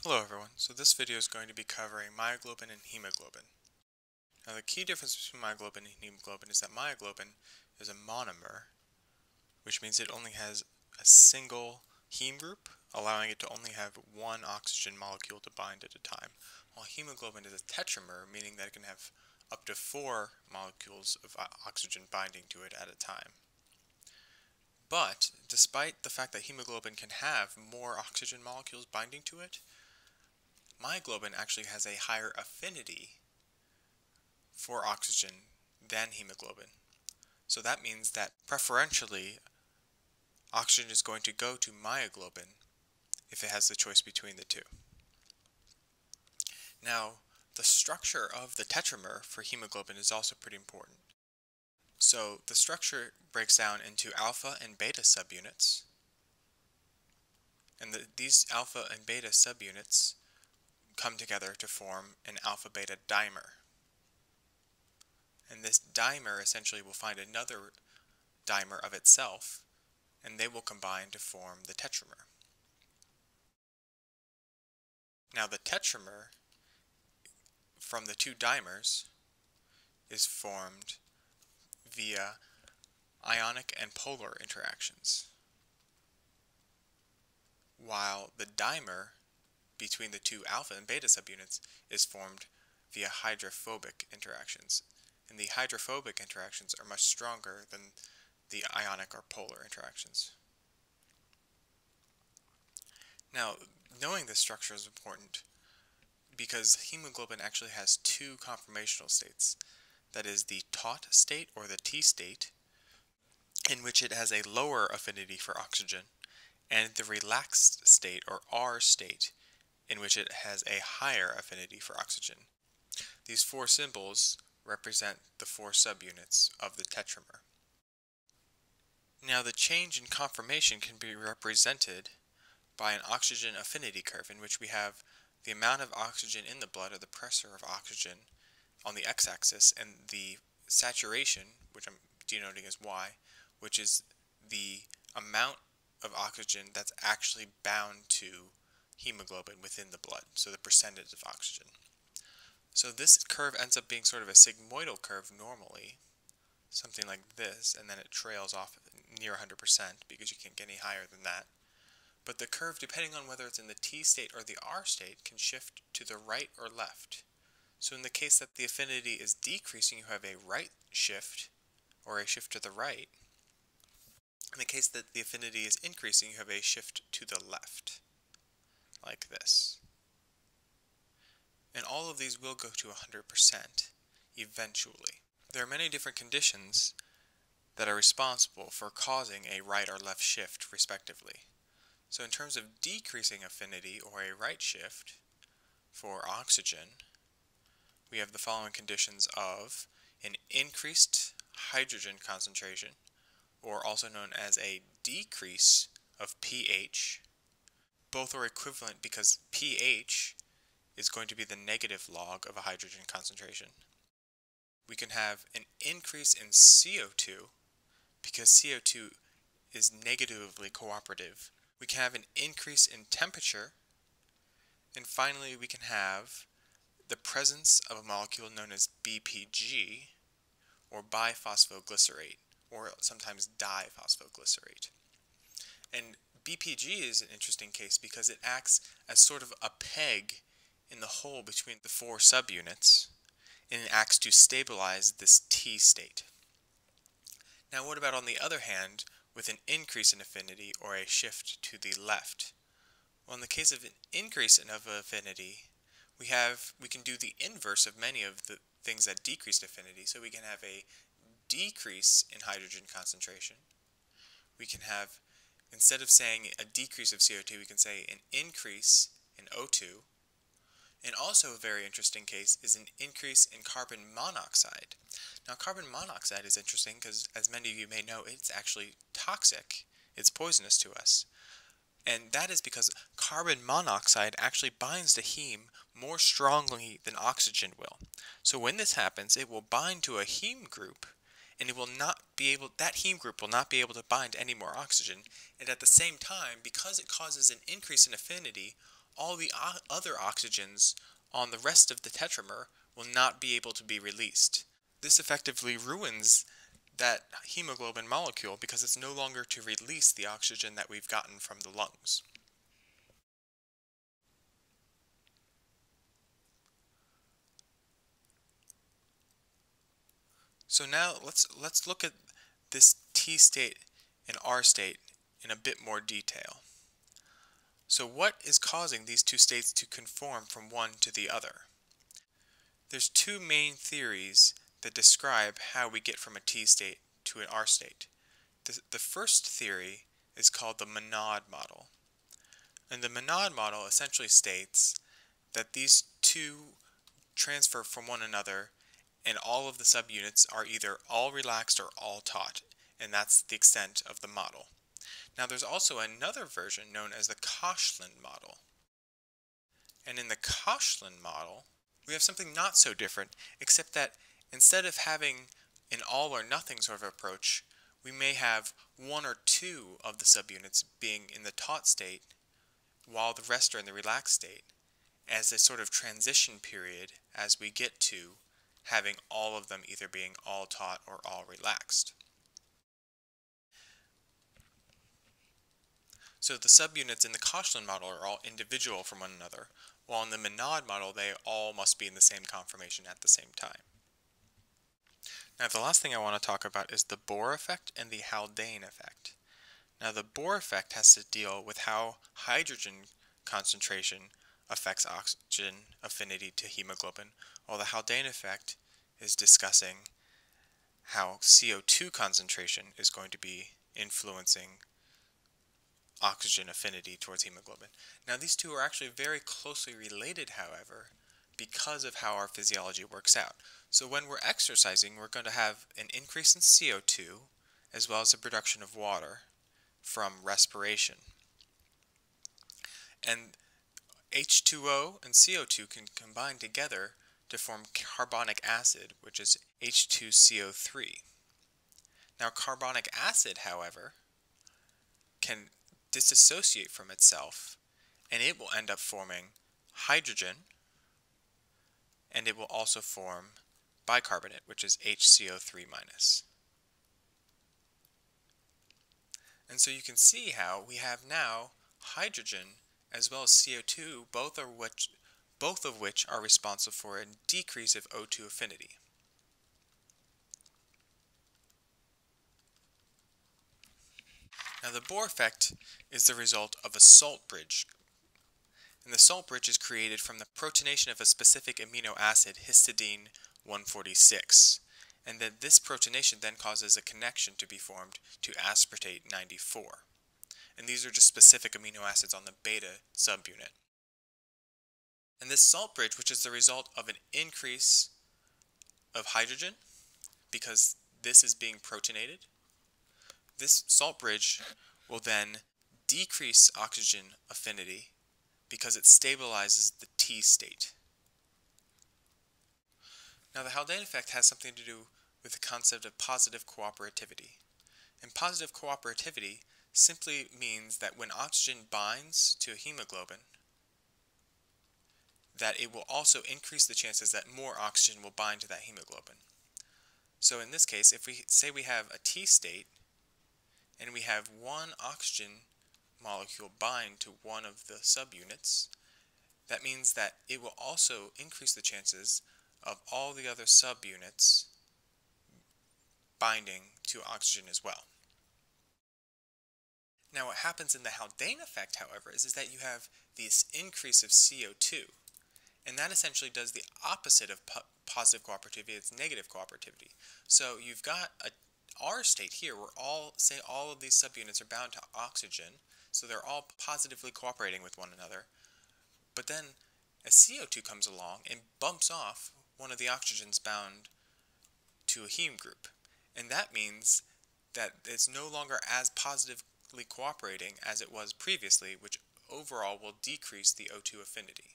Hello everyone, so this video is going to be covering myoglobin and hemoglobin. Now the key difference between myoglobin and hemoglobin is that myoglobin is a monomer, which means it only has a single heme group, allowing it to only have one oxygen molecule to bind at a time, while hemoglobin is a tetramer, meaning that it can have up to 4 molecules of oxygen binding to it at a time. But despite the fact that hemoglobin can have more oxygen molecules binding to it, myoglobin actually has a higher affinity for oxygen than hemoglobin. So that means that preferentially oxygen is going to go to myoglobin if it has the choice between the two. Now, the structure of the tetramer for hemoglobin is also pretty important. So the structure breaks down into alpha and beta subunits, and these alpha and beta subunits come together to form an alpha-beta dimer. And this dimer essentially will find another dimer of itself, and they will combine to form the tetramer. Now the tetramer from the two dimers is formed via ionic and polar interactions, while the dimer between the two alpha and beta subunits is formed via hydrophobic interactions. And the hydrophobic interactions are much stronger than the ionic or polar interactions. Now, knowing this structure is important because hemoglobin actually has two conformational states. That is the taut state, or the T state, in which it has a lower affinity for oxygen, and the relaxed state, or R state, in which it has a higher affinity for oxygen. These four symbols represent the 4 subunits of the tetramer. Now the change in conformation can be represented by an oxygen affinity curve, in which we have the amount of oxygen in the blood, or the pressure of oxygen, on the x-axis, and the saturation, which I'm denoting as y, which is the amount of oxygen that's actually bound to hemoglobin within the blood, so the percentage of oxygen. So this curve ends up being sort of a sigmoidal curve normally, something like this, and then it trails off near 100% because you can't get any higher than that. But the curve, depending on whether it's in the T state or the R state, can shift to the right or left. So in the case that the affinity is decreasing, you have a right shift, or a shift to the right. In the case that the affinity is increasing, you have a shift to the left, like this. And all of these will go to 100% eventually. There are many different conditions that are responsible for causing a right or left shift, respectively. So in terms of decreasing affinity, or a right shift, for oxygen, we have the following conditions of an increased hydrogen concentration, or also known as a decrease of pH. Both are equivalent because pH is going to be the negative log of a hydrogen concentration. We can have an increase in CO2 because CO2 is negatively cooperative. We can have an increase in temperature, and finally we can have the presence of a molecule known as BPG, or biphosphoglycerate, or sometimes diphosphoglycerate. And BPG is an interesting case because it acts as sort of a peg in the hole between the 4 subunits, and it acts to stabilize this T state. Now what about, on the other hand, with an increase in affinity, or a shift to the left? Well, in the case of an increase in affinity, we can do the inverse of many of the things that decreased affinity. So we can have a decrease in hydrogen concentration. We can have, instead of saying a decrease of CO2, we can say an increase in O2. And also a very interesting case is an increase in carbon monoxide. Now carbon monoxide is interesting because, as many of you may know, it's actually toxic. It's poisonous to us. And that is because carbon monoxide actually binds to heme more strongly than oxygen will. So when this happens, it will bind to a heme group, and it will not be able, that heme group will not be able to bind any more oxygen. And at the same time, because it causes an increase in affinity, all the other oxygens on the rest of the tetramer will not be able to be released. This effectively ruins that hemoglobin molecule because it's no longer to release the oxygen that we've gotten from the lungs. So now let's look at this T state and R state in a bit more detail. So what is causing these two states to conform from one to the other? There's two main theories that describe how we get from a T state to an R state. The first theory is called the Menard Model. And the Menard Model essentially states that these two transfer from one another and all of the subunits are either all relaxed or all taut, and that's the extent of the model. Now there's also another version known as the Koshland model. And in the Koshland model, we have something not so different, except that instead of having an all or nothing sort of approach, we may have one or two of the subunits being in the taut state while the rest are in the relaxed state, as a sort of transition period as we get to having all of them either being all taut or all relaxed. So the subunits in the Koshland model are all individual from one another, while in the Menard model they all must be in the same conformation at the same time. Now the last thing I want to talk about is the Bohr effect and the Haldane effect. Now the Bohr effect has to deal with how hydrogen concentration affects oxygen affinity to hemoglobin, while the Haldane effect is discussing how CO2 concentration is going to be influencing oxygen affinity towards hemoglobin. Now these two are actually very closely related, however, because of how our physiology works out. So when we're exercising, we're going to have an increase in CO2 as well as the production of water from respiration. And H2O and CO2 can combine together to form carbonic acid, which is H2CO3. Now carbonic acid, however, can disassociate from itself, and it will end up forming hydrogen, and it will also form bicarbonate, which is HCO3-. And so you can see how we have now hydrogen as well as CO2, both of which are responsible for a decrease of O2 affinity. Now the Bohr effect is the result of a salt bridge. And the salt bridge is created from the protonation of a specific amino acid, histidine 146. And then this protonation then causes a connection to be formed to aspartate 94. And these are just specific amino acids on the beta subunit. And this salt bridge, which is the result of an increase of hydrogen, because this is being protonated, this salt bridge will then decrease oxygen affinity because it stabilizes the T state. Now the Haldane effect has something to do with the concept of positive cooperativity. And positive cooperativity simply means that when oxygen binds to a hemoglobin, that it will also increase the chances that more oxygen will bind to that hemoglobin. So in this case, if we say we have a T state, and we have one oxygen molecule bind to one of the subunits, that means that it will also increase the chances of all the other subunits binding to oxygen as well. Now what happens in the Haldane effect, however, is that you have this increase of CO2, and that essentially does the opposite of positive cooperativity. It's negative cooperativity. So you've got a R state here where all of these subunits are bound to oxygen, so they're all positively cooperating with one another. But then a CO2 comes along and bumps off one of the oxygens bound to a heme group. And that means that it's no longer as positively cooperating as it was previously, which overall will decrease the O2 affinity.